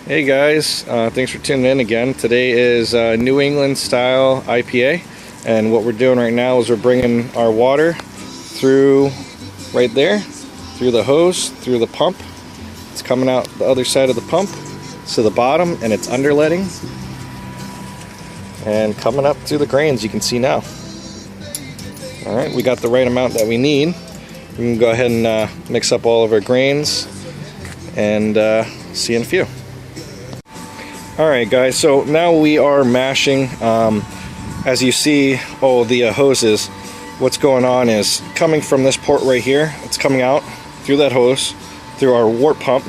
Hey guys, thanks for tuning in again. Today is New England style IPA, and what we're doing right now is we're bringing our water through right there, through the hose, through the pump. It's coming out the other side of the pump to the bottom, and it's underletting and coming up through the grains. You can see now. All right, we got the right amount that we need. We can go ahead and mix up all of our grains and see you in a few. Alright guys, so now we are mashing. As you see, the hoses, what's going on is coming from this port right here. It's coming out through that hose, through our wort pump,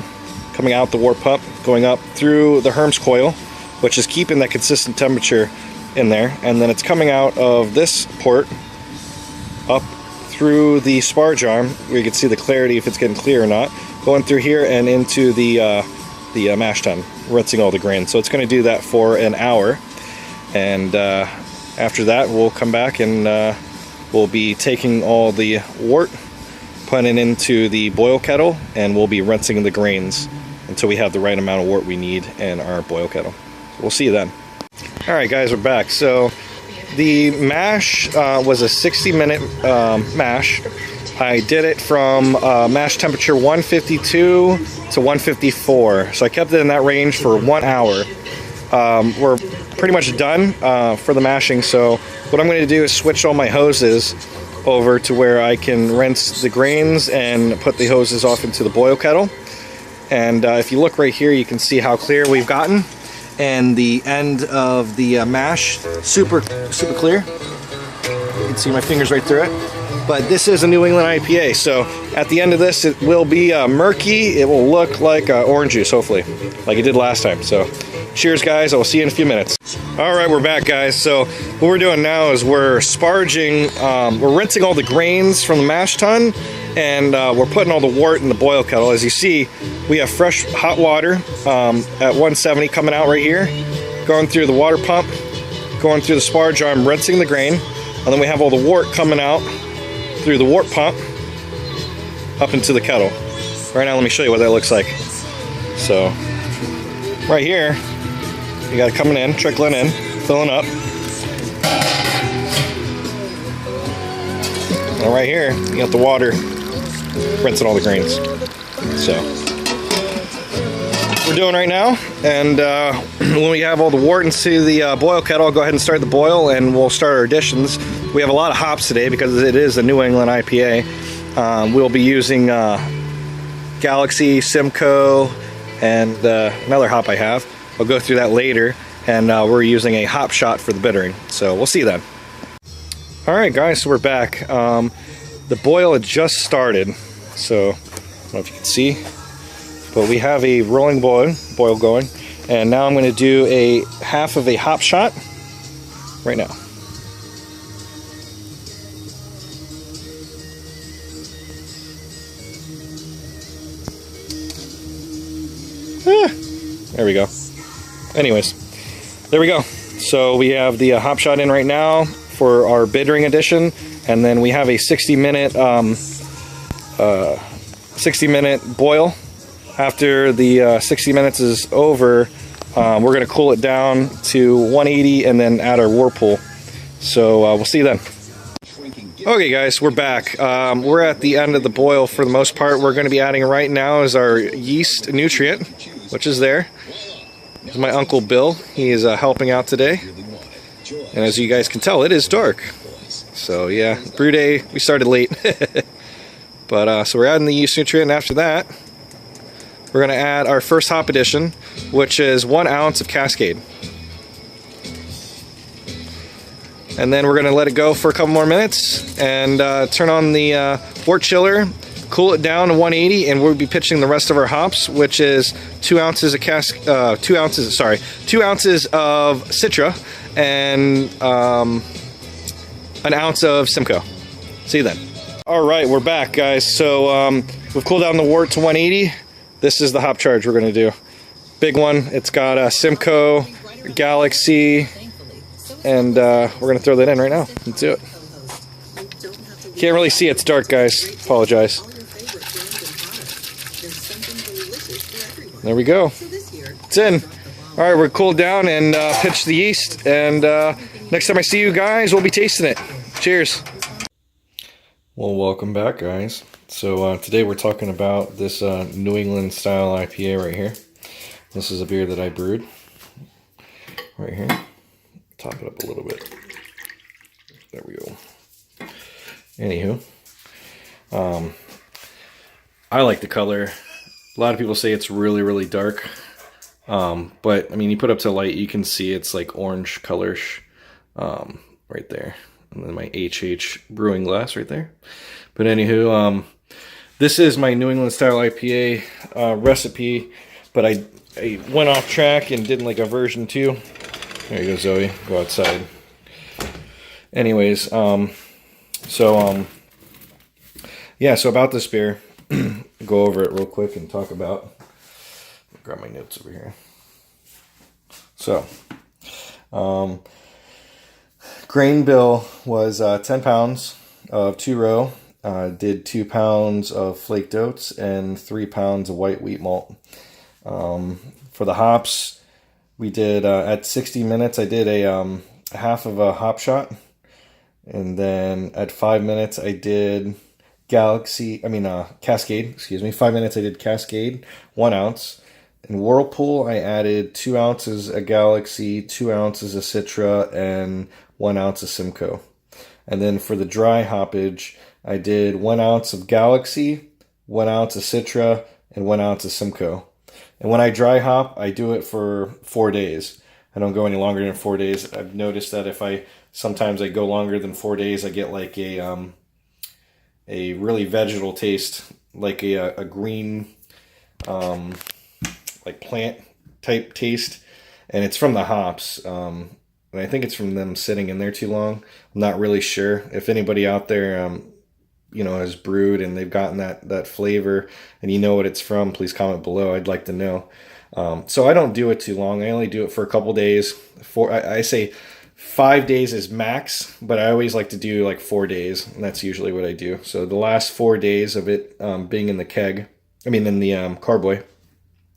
coming out the wort pump, going up through the Herms coil, which is keeping that consistent temperature in there, and then it's coming out of this port up through the sparge arm, where you can see the clarity if it's getting clear or not, going through here and into the mash tun, rinsing all the grains. So it's going to do that for an hour, and after that we'll come back and we'll be taking all the wort, putting it into the boil kettle, and we'll be rinsing the grains until we have the right amount of wort we need in our boil kettle. So we'll see you then. Alright guys, we're back. So the mash was a 60-minute mash. I did it from mash temperature 152 to 154, so I kept it in that range for 1 hour. We're pretty much done for the mashing, so what I'm going to do is switch all my hoses over to where I can rinse the grains and put the hoses off into the boil kettle. And if you look right here, you can see how clear we've gotten, and the end of the mash, super clear. You can see my fingers right through it. But this is a New England IPA, so at the end of this it will be murky. It will look like orange juice, hopefully, like it did last time. So cheers guys, I will see you in a few minutes. Alright, we're back guys. So what we're doing now is we're sparging, we're rinsing all the grains from the mash tun, and we're putting all the wort in the boil kettle. As you see, we have fresh hot water at 170 coming out right here, going through the water pump, going through the sparge arm, rinsing the grain, and then we have all the wort coming out through the wort pump up into the kettle. Right now, let me show you what that looks like. So, right here, you got it coming in, trickling in, filling up. And right here, you got the water rinsing all the grains. So, we're doing right now, and when we have all the wort into the boil kettle, I'll go ahead and start the boil, and we'll start our additions. We have a lot of hops today because it is a New England IPA. We'll be using Galaxy, Simcoe, and another hop I have. I'll go through that later, and we're using a hop shot for the bittering. So we'll see you then. Alright guys, so we're back. The boil had just started, so I don't know if you can see, but we have a rolling boil going, and now I'm going to do a half of a hop shot right now. There we go. Anyways, there we go. So we have the hop shot in right now for our bittering edition, and then we have a 60-minute boil. After the 60 minutes is over, we're going to cool it down to 180 and then add our whirlpool. So we'll see you then. Okay guys, we're back. We're at the end of the boil for the most part. We're going to be adding right now is our Yeast Nutrient, which is there. This is my Uncle Bill. He is helping out today. And as you guys can tell, it is dark. So yeah, brew day, we started late. But so we're adding the Yeast Nutrient, and after that, we're going to add our first hop addition, which is 1 ounce of Cascade. And then we're going to let it go for a couple more minutes and turn on the wort chiller, cool it down to 180, and we'll be pitching the rest of our hops, which is 2 ounces of 2 ounces of Citra and an ounce of Simcoe. See you then. All right, we're back, guys. So we've cooled down the wort to 180. This is the hop charge we're going to do. Big one. It's got Simcoe, Galaxy, and we're going to throw that in right now. Let's do it. Can't really see, it's dark, guys. Apologize. There we go. It's in. All right, we're cooled down and pitch the yeast. And next time I see you guys, we'll be tasting it. Cheers. Well, welcome back, guys. So today we're talking about this New England style IPA right here. This is a beer that I brewed right here. Top it up a little bit. There we go. Anywho, I like the color. A lot of people say it's really, really dark. But I mean, you put up to light, you can see it's like orange colorish right there. And then my HH brewing glass right there. But anywho, this is my New England style IPA recipe, but I went off track and did like a version 2. There you go, Zoe. Go outside. Anyways, yeah, so about this beer, go over it real quick and talk about, grab my notes over here. So, grain bill was 10 pounds of 2-row, did 2 pounds of flaked oats and 3 pounds of white wheat malt. For the hops, we did, at 60 minutes, I did a half of a hop shot. And then at 5 minutes, I did Cascade, excuse me. 5 minutes, I did Cascade, 1 ounce. In Whirlpool, I added 2 ounces of Galaxy, 2 ounces of Citra, and 1 ounce of Simcoe. And then for the dry hoppage, I did 1 ounce of Galaxy, 1 ounce of Citra, and 1 ounce of Simcoe. And when I dry hop, I do it for 4 days. I don't go any longer than 4 days. I've noticed that if sometimes I go longer than 4 days, I get like a really vegetal taste, like a green, like plant type taste, and it's from the hops. And I think it's from them sitting in there too long. I'm not really sure. If anybody out there, has brewed and they've gotten that flavor and you know what it's from, please comment below. I'd like to know. So I don't do it too long. I only do it for a couple days. I say 5 days is max, but I always like to do like 4 days, and that's usually what I do. So the last 4 days of it being in the in the carboy,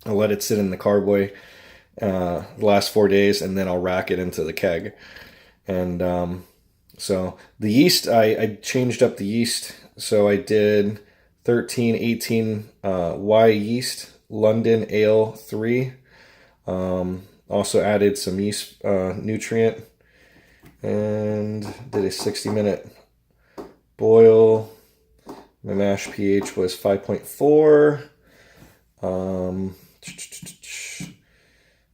I'll let it sit in the carboy the last 4 days, and then I'll rack it into the keg. And so the yeast, I changed up the yeast. So I did 1318 Y yeast, London Ale 3. Also added some yeast nutrient and did a 60-minute boil. My mash pH was 5.4.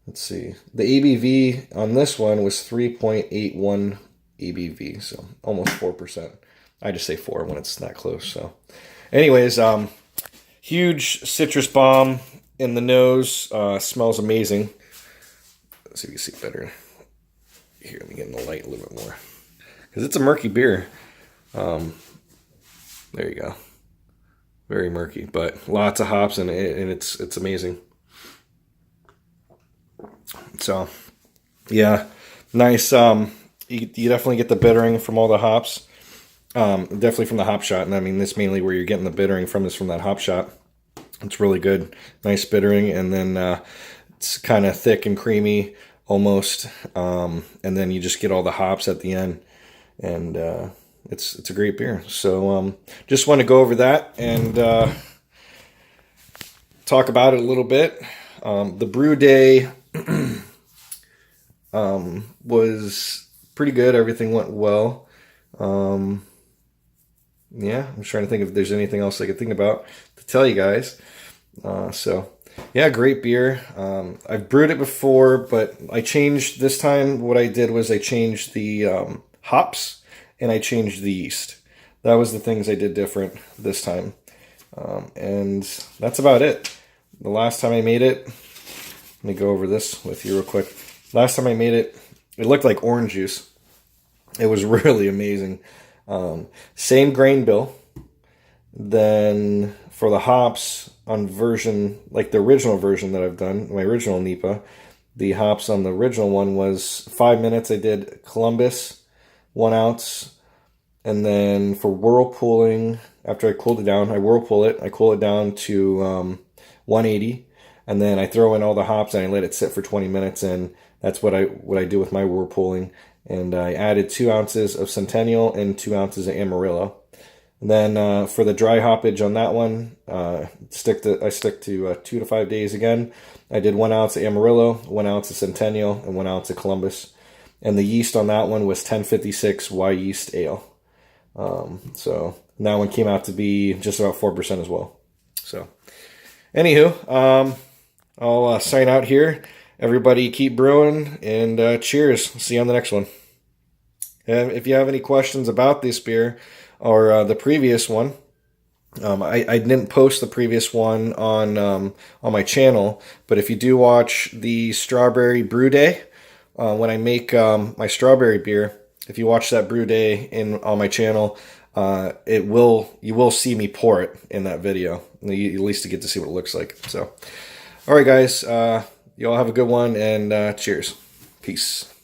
Let's see. The ABV on this one was 3.81 ABV, so almost 4%. I just say 4 when it's that close. So, anyways, huge citrus bomb in the nose. Smells amazing. Let's see if you can see better. Here, let me get in the light a little bit more, because it's a murky beer. There you go. Very murky, but lots of hops in it, and it's amazing. So, yeah, nice. You definitely get the bittering from all the hops. Definitely from the hop shot, and I mean, this mainly where you're getting the bittering from is from that hop shot. It's really good, nice bittering, and then it's kind of thick and creamy almost, and then you just get all the hops at the end, and it's a great beer. So just want to go over that and talk about it a little bit. The brew day was pretty good. Everything went well. Yeah, I'm trying to think if there's anything else I could think about to tell you guys. So yeah, great beer. I've brewed it before, but I changed this time. What I did was I changed the hops and I changed the yeast. That was the things I did different this time. And that's about it. The last time I made it, let me go over this with you real quick. Last time I made it, it looked like orange juice. It was really amazing. Same grain bill. Then for the hops on version, like the original version that I've done, my original NEIPA, the hops on the original one was 5 minutes. I did Columbus, 1 ounce. And then for whirlpooling, after I cooled it down, I whirlpool it. I cool it down to 180. and then I throw in all the hops and I let it sit for 20 minutes, and that's what I do with my whirlpooling. And I added 2 ounces of Centennial and 2 ounces of Amarillo. And then for the dry hoppage on that one, I stick to 2 to 5 days again. I did 1 ounce of Amarillo, 1 ounce of Centennial, and 1 ounce of Columbus. And the yeast on that one was 1056 Yeast Ale. So that one came out to be just about 4% as well. So, anywho, I'll sign out here. Everybody keep brewing, and cheers. See you on the next one. And if you have any questions about this beer or the previous one, I didn't post the previous one on my channel, but if you do watch the Strawberry Brew Day, when I make my strawberry beer, if you watch that brew day on my channel, you will see me pour it in that video. At least to get to see what it looks like. So, all right, guys, you all have a good one, and cheers. Peace.